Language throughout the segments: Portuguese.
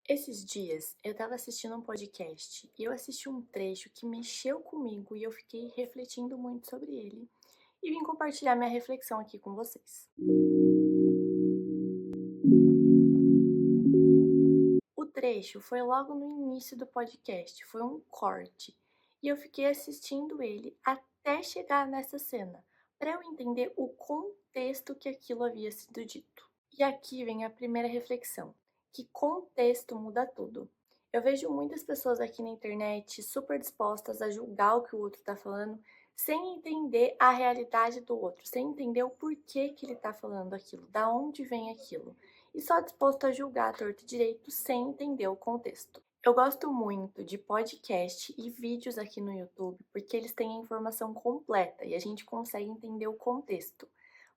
Esses dias eu estava assistindo um podcast e eu assisti um trecho que mexeu comigo e eu fiquei refletindo muito sobre ele e vim compartilhar minha reflexão aqui com vocês. O trecho foi logo no início do podcast, foi um corte, e eu fiquei assistindo ele até chegar nessa cena, para eu entender o contexto que aquilo havia sido dito. E aqui vem a primeira reflexão, que contexto muda tudo. Eu vejo muitas pessoas aqui na internet super dispostas a julgar o que o outro está falando, sem entender a realidade do outro, sem entender o porquê que ele está falando aquilo, da onde vem aquilo e só disposto a julgar a torto e direito sem entender o contexto. Eu gosto muito de podcast e vídeos aqui no YouTube porque eles têm a informação completa e a gente consegue entender o contexto.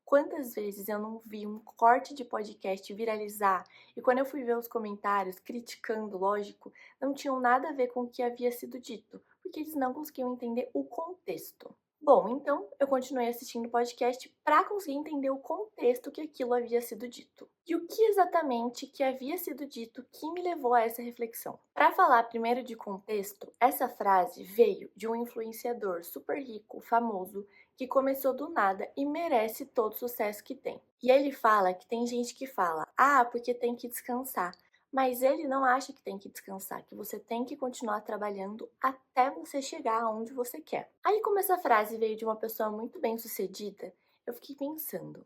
Quantas vezes eu não vi um corte de podcast viralizar e quando eu fui ver os comentários criticando, lógico, não tinham nada a ver com o que havia sido dito, porque eles não conseguiam entender o contexto. Bom, então eu continuei assistindo o podcast para conseguir entender o contexto que aquilo havia sido dito. E o que exatamente que havia sido dito que me levou a essa reflexão? Para falar primeiro de contexto, essa frase veio de um influenciador super rico, famoso, que começou do nada e merece todo o sucesso que tem. E ele fala que tem gente que fala, porque tem que descansar. Mas ele não acha que tem que descansar, que você tem que continuar trabalhando até você chegar aonde você quer. Aí, como essa frase veio de uma pessoa muito bem sucedida, eu fiquei pensando: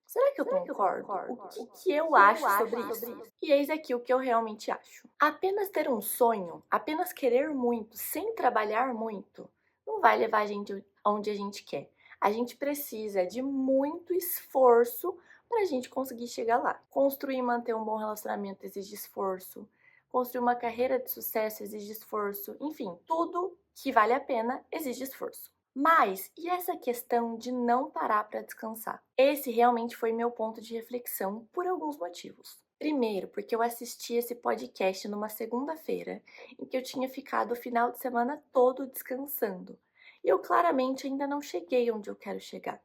será que eu concordo? O que eu acho sobre isso? E eis aqui o que eu realmente acho. Apenas ter um sonho, apenas querer muito, sem trabalhar muito, não vai levar a gente onde a gente quer. A gente precisa de muito esforço para a gente conseguir chegar lá. Construir e manter um bom relacionamento exige esforço. Construir uma carreira de sucesso exige esforço. Enfim, tudo que vale a pena exige esforço. Mas e essa questão de não parar para descansar? Esse realmente foi meu ponto de reflexão por alguns motivos. Primeiro, porque eu assisti esse podcast numa segunda-feira, em que eu tinha ficado o final de semana todo descansando. E eu claramente ainda não cheguei onde eu quero chegar.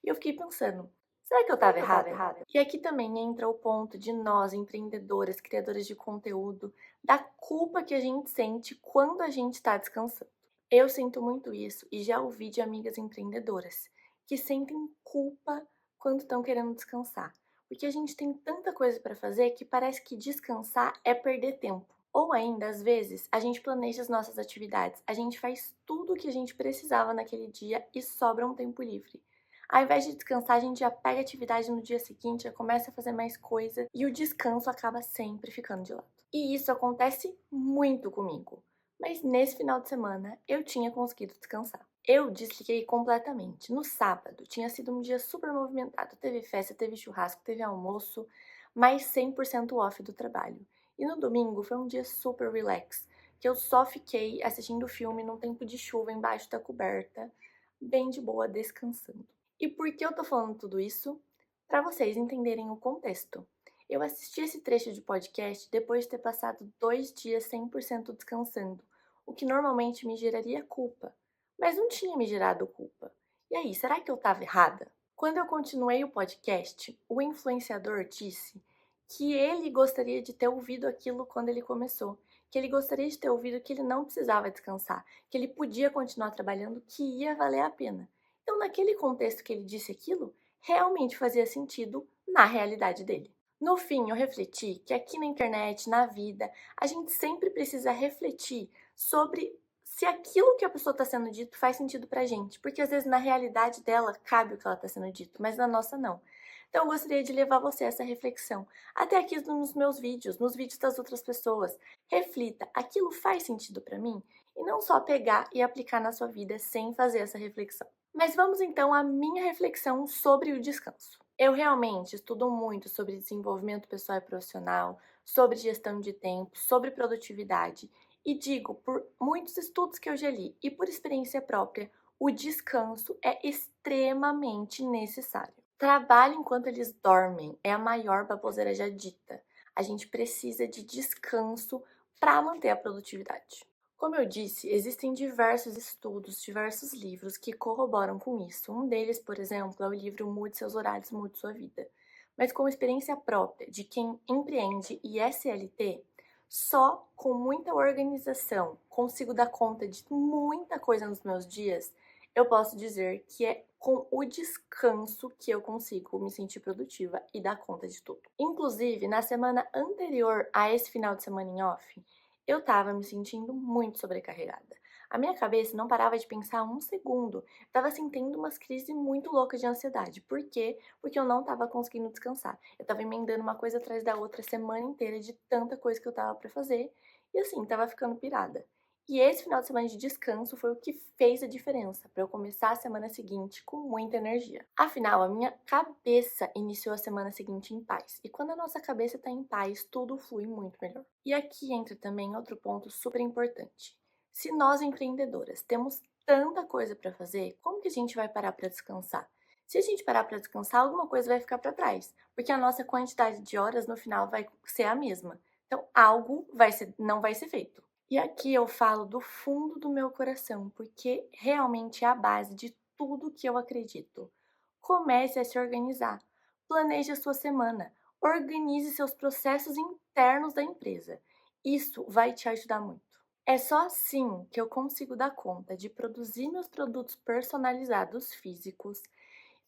E eu fiquei pensando, será que eu estava errada? E aqui também entra o ponto de nós, empreendedoras, criadoras de conteúdo, da culpa que a gente sente quando a gente está descansando. Eu sinto muito isso e já ouvi de amigas empreendedoras que sentem culpa quando estão querendo descansar, porque a gente tem tanta coisa para fazer que parece que descansar é perder tempo. Ou ainda, às vezes, a gente planeja as nossas atividades, a gente faz tudo o que a gente precisava naquele dia e sobra um tempo livre. Ao invés de descansar, a gente já pega a atividade no dia seguinte, já começa a fazer mais coisa e o descanso acaba sempre ficando de lado. E isso acontece muito comigo. Mas nesse final de semana eu tinha conseguido descansar. Eu desliguei completamente. No sábado tinha sido um dia super movimentado. Teve festa, teve churrasco, teve almoço, mais 100% off do trabalho. E no domingo foi um dia super relax, que eu só fiquei assistindo filme num tempo de chuva embaixo da coberta, bem de boa, descansando. E por que eu tô falando tudo isso? Para vocês entenderem o contexto. Eu assisti esse trecho de podcast depois de ter passado 2 dias 100% descansando, o que normalmente me geraria culpa, mas não tinha me gerado culpa. E aí, será que eu estava errada? Quando eu continuei o podcast, o influenciador disse que ele gostaria de ter ouvido aquilo quando ele começou, que ele gostaria de ter ouvido que ele não precisava descansar, que ele podia continuar trabalhando, que ia valer a pena. Então, naquele contexto que ele disse aquilo, realmente fazia sentido na realidade dele. No fim, eu refleti que aqui na internet, na vida, a gente sempre precisa refletir sobre se aquilo que a pessoa está sendo dito faz sentido pra gente, porque às vezes na realidade dela cabe o que ela está sendo dito, mas na nossa não. Então eu gostaria de levar você a essa reflexão, até aqui nos meus vídeos, nos vídeos das outras pessoas. Reflita, aquilo faz sentido para mim? E não só pegar e aplicar na sua vida sem fazer essa reflexão. Mas vamos então à minha reflexão sobre o descanso. Eu realmente estudo muito sobre desenvolvimento pessoal e profissional, sobre gestão de tempo, sobre produtividade e digo por muitos estudos que eu já li e por experiência própria, o descanso é extremamente necessário. Trabalho enquanto eles dormem é a maior baboseira já dita. A gente precisa de descanso para manter a produtividade. Como eu disse, existem diversos estudos, diversos livros que corroboram com isso. Um deles, por exemplo, é o livro Mude Seus Horários, Mude Sua Vida. Mas com experiência própria de quem empreende e é CLT, Só com muita organização consigo dar conta de muita coisa nos meus dias. Eu posso dizer que é com o descanso que eu consigo me sentir produtiva e dar conta de tudo. Inclusive, na semana anterior a esse final de semana em off, eu estava me sentindo muito sobrecarregada. A minha cabeça não parava de pensar um segundo. Estava assim, tendo umas crises muito loucas de ansiedade. Por quê? Porque eu não estava conseguindo descansar. Eu estava emendando uma coisa atrás da outra a semana inteira de tanta coisa que eu estava para fazer. E assim, estava ficando pirada. E esse final de semana de descanso foi o que fez a diferença para eu começar a semana seguinte com muita energia. Afinal, a minha cabeça iniciou a semana seguinte em paz. E quando a nossa cabeça está em paz, tudo flui muito melhor. E aqui entra também outro ponto super importante. Se nós empreendedoras temos tanta coisa para fazer, como que a gente vai parar para descansar? Se a gente parar para descansar, alguma coisa vai ficar para trás, porque a nossa quantidade de horas no final vai ser a mesma. Então, algo não vai ser feito. E aqui eu falo do fundo do meu coração, porque realmente é a base de tudo que eu acredito. Comece a se organizar. Planeje a sua semana. Organize seus processos internos da empresa. Isso vai te ajudar muito. É só assim que eu consigo dar conta de produzir meus produtos personalizados físicos,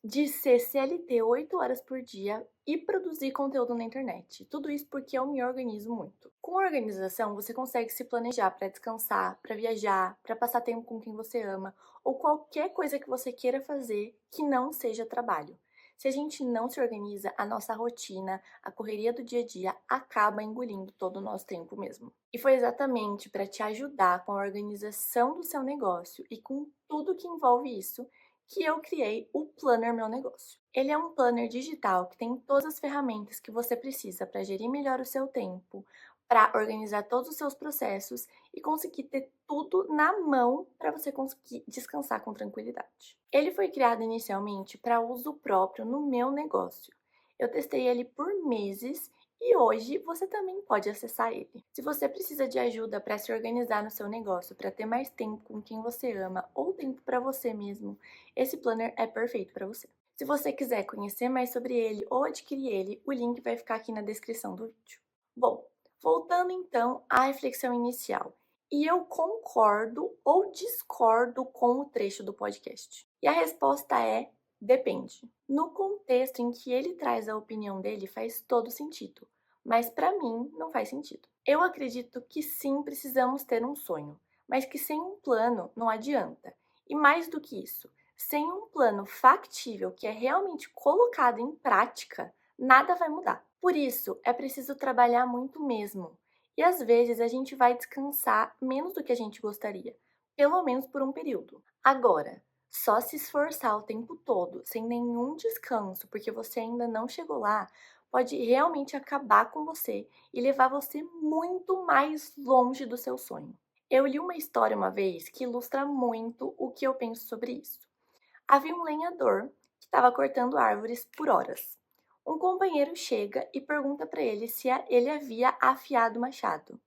de ser CLT 8 horas por dia e produzir conteúdo na internet. Tudo isso porque eu me organizo muito. Com organização, você consegue se planejar para descansar, para viajar, para passar tempo com quem você ama ou qualquer coisa que você queira fazer que não seja trabalho. Se a gente não se organiza, a nossa rotina, a correria do dia a dia acaba engolindo todo o nosso tempo mesmo. E foi exatamente para te ajudar com a organização do seu negócio e com tudo que envolve isso que eu criei o Planner Meu Negócio. Ele é um planner digital que tem todas as ferramentas que você precisa para gerir melhor o seu tempo, para organizar todos os seus processos e conseguir ter tudo na mão para você conseguir descansar com tranquilidade. Ele foi criado inicialmente para uso próprio no meu negócio. Eu testei ele por meses e hoje você também pode acessar ele. Se você precisa de ajuda para se organizar no seu negócio, para ter mais tempo com quem você ama ou tempo para você mesmo, esse planner é perfeito para você. Se você quiser conhecer mais sobre ele ou adquirir ele, o link vai ficar aqui na descrição do vídeo. Bom, voltando então à reflexão inicial. E eu concordo ou discordo com o trecho do podcast? E a resposta é depende. No contexto em que ele traz a opinião dele, faz todo sentido, mas para mim não faz sentido. Eu acredito que sim, precisamos ter um sonho, mas que sem um plano não adianta. E mais do que isso, sem um plano factível que é realmente colocado em prática, nada vai mudar. Por isso, é preciso trabalhar muito mesmo. E às vezes a gente vai descansar menos do que a gente gostaria, pelo menos por um período. Agora, só se esforçar o tempo todo, sem nenhum descanso, porque você ainda não chegou lá, pode realmente acabar com você e levar você muito mais longe do seu sonho. Eu li uma história uma vez que ilustra muito o que eu penso sobre isso. Havia um lenhador que estava cortando árvores por horas. Um companheiro chega e pergunta para ele se ele havia afiado o machado.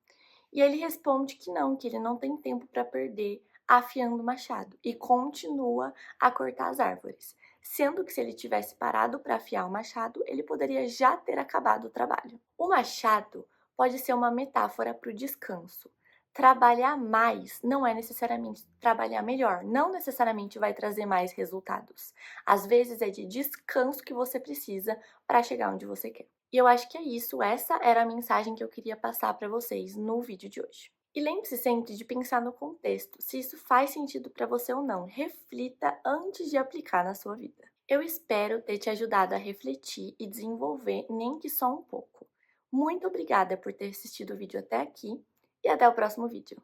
E ele responde que ele não tem tempo para perder afiando o machado e continua a cortar as árvores, sendo que se ele tivesse parado para afiar o machado, ele poderia já ter acabado o trabalho. O machado pode ser uma metáfora para o descanso. Trabalhar mais não é necessariamente trabalhar melhor, não necessariamente vai trazer mais resultados. Às vezes é de descanso que você precisa para chegar onde você quer. E eu acho que é isso, essa era a mensagem que eu queria passar para vocês no vídeo de hoje. E lembre-se sempre de pensar no contexto, se isso faz sentido para você ou não. Reflita antes de aplicar na sua vida. Eu espero ter te ajudado a refletir e desenvolver, nem que só um pouco. Muito obrigada por ter assistido o vídeo até aqui e até o próximo vídeo.